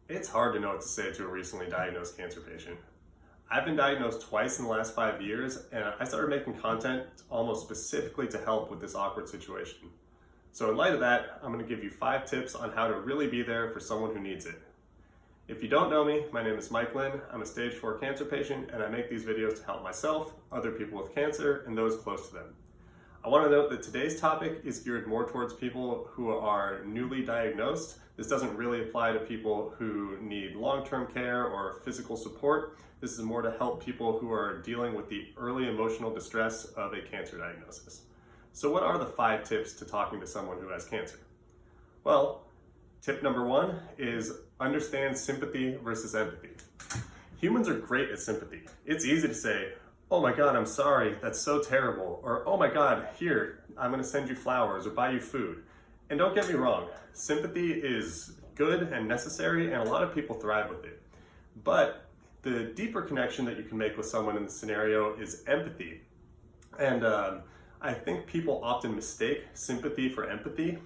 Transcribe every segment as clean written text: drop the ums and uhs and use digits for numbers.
It's hard to know what to say to a recently diagnosed cancer patient. I've been diagnosed twice in the last 5 years, and I started making content almost specifically to help with this awkward situation. So in light of that, I'm going to give you 5 tips on how to really be there for someone who needs it. If you don't know me, my name is Mike Linn. I'm a stage 4 cancer patient, and I make these videos to help myself, other people with cancer, and those close to them. I want to note that today's topic is geared more towards people who are newly diagnosed. This doesn't really apply to people who need long-term care or physical support. This is more to help people who are dealing with the early emotional distress of a cancer diagnosis. So what are the 5 tips to talking to someone who has cancer? Well, tip number 1 is understand sympathy versus empathy. Humans are great at sympathy. It's easy to say, "Oh my God, I'm sorry, that's so terrible," or "Oh my God, here, I'm gonna send you flowers or buy you food." And don't get me wrong, sympathy is good and necessary, and a lot of people thrive with it. But the deeper connection that you can make with someone in the scenario is empathy. And I think people often mistake sympathy for empathy.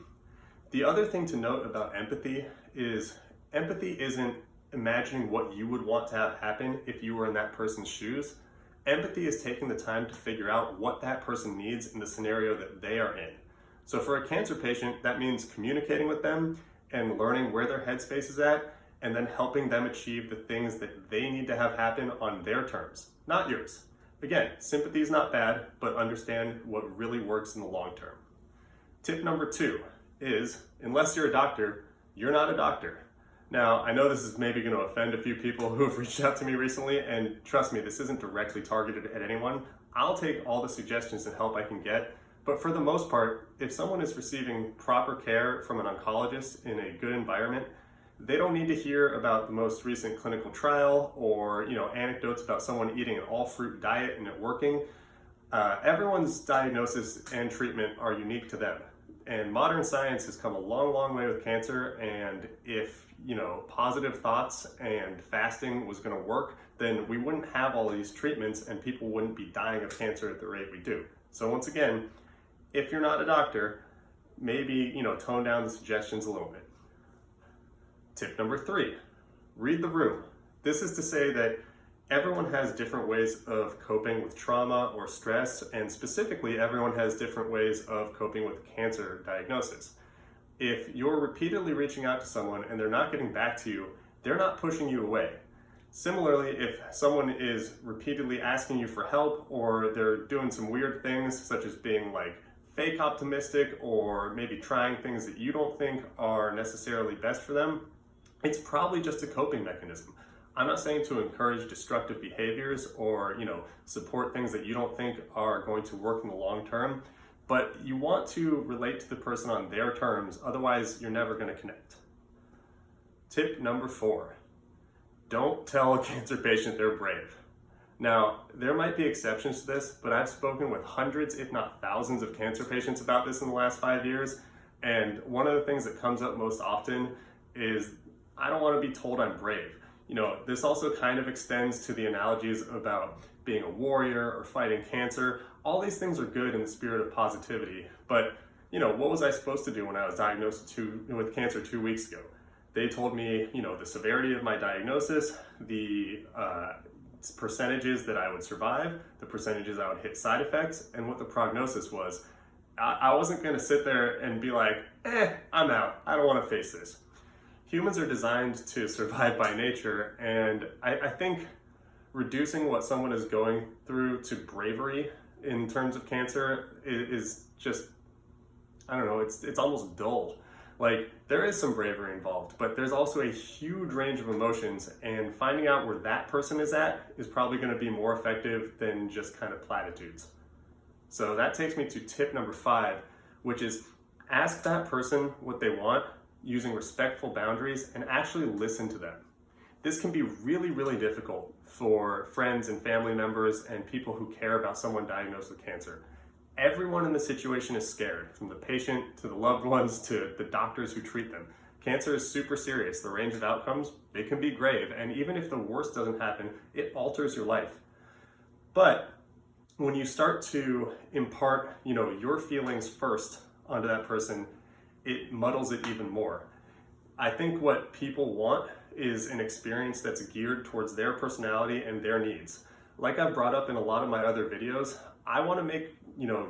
The other thing to note about empathy isn't imagining what you would want to have happen if you were in that person's shoes. Empathy is taking the time to figure out what that person needs in the scenario that they are in. So for a cancer patient, that means communicating with them and learning where their headspace is at, and then helping them achieve the things that they need to have happen on their terms, not yours. Again, sympathy is not bad, but understand what really works in the long term. Tip number 2 is, unless you're a doctor, you're not a doctor. Now, I know this is maybe going to offend a few people who have reached out to me recently, and trust me, this isn't directly targeted at anyone. I'll take all the suggestions and help I can get, but for the most part, if someone is receiving proper care from an oncologist in a good environment, they don't need to hear about the most recent clinical trial or anecdotes about someone eating an all-fruit diet and it working. Everyone's diagnosis and treatment are unique to them. And modern science has come a long, long way with cancer, and if positive thoughts and fasting was going to work, then we wouldn't have all these treatments and people wouldn't be dying of cancer at the rate we do. So once again, if you're not a doctor, maybe tone down the suggestions a little bit. Tip number 3, read the room. This is to say that everyone has different ways of coping with trauma or stress, and specifically everyone has different ways of coping with cancer diagnosis. If you're repeatedly reaching out to someone and they're not getting back to you, they're not pushing you away. Similarly, if someone is repeatedly asking you for help, or they're doing some weird things such as being fake optimistic or maybe trying things that you don't think are necessarily best for them, it's probably just a coping mechanism. I'm not saying to encourage destructive behaviors or support things that you don't think are going to work in the long term, but you want to relate to the person on their terms, otherwise you're never going to connect. Tip number 4, don't tell a cancer patient they're brave. Now, there might be exceptions to this, but I've spoken with hundreds, if not thousands, of cancer patients about this in the last 5 years, and one of the things that comes up most often is, I don't want to be told I'm brave. This also kind of extends to the analogies about being a warrior or fighting cancer. All these things are good in the spirit of positivity, but what was I supposed to do when I was diagnosed with cancer 2 weeks ago? They told me, the severity of my diagnosis, the percentages that I would survive, the percentages I would hit side effects, and what the prognosis was. I wasn't going to sit there and be like, I'm out. I don't want to face this. Humans are designed to survive by nature, and I think reducing what someone is going through to bravery in terms of cancer is just, I don't know, it's almost dull. There is some bravery involved, but there's also a huge range of emotions, and finding out where that person is at is probably going to be more effective than just kind of platitudes. So that takes me to tip number 5, which is ask that person what they want using respectful boundaries and actually listen to them. This can be really, really difficult for friends and family members and people who care about someone diagnosed with cancer. Everyone in the situation is scared, from the patient to the loved ones to the doctors who treat them. Cancer is super serious. The range of outcomes, it can be grave, and even if the worst doesn't happen, it alters your life. But when you start to impart, your feelings first onto that person, it muddles it even more. I think what people want is an experience that's geared towards their personality and their needs. Like I've brought up in a lot of my other videos, I want to make,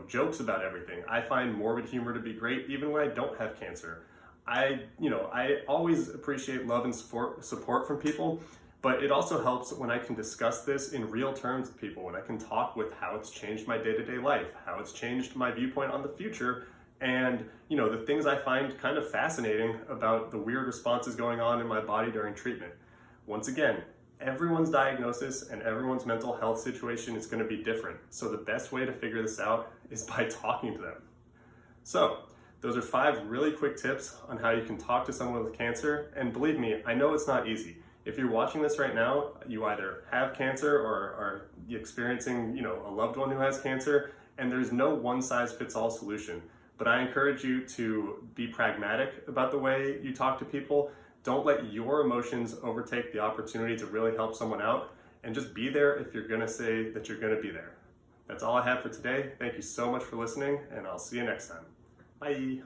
jokes about everything. I find morbid humor to be great even when I don't have cancer. I always appreciate love and support from people, but it also helps when I can discuss this in real terms with people, when I can talk with how it's changed my day-to-day life, how it's changed my viewpoint on the future, and the things I find kind of fascinating about the weird responses going on in my body during treatment. Once again, everyone's diagnosis and everyone's mental health situation is going to be different. So the best way to figure this out is by talking to them. So those are 5 really quick tips on how you can talk to someone with cancer. And believe me, I know it's not easy. If you're watching this right now, you either have cancer or are experiencing, a loved one who has cancer, and there's no one-size-fits-all solution. But I encourage you to be pragmatic about the way you talk to people. Don't let your emotions overtake the opportunity to really help someone out, and just be there if you're going to say that you're going to be there. That's all I have for today. Thank you so much for listening, and I'll see you next time. Bye.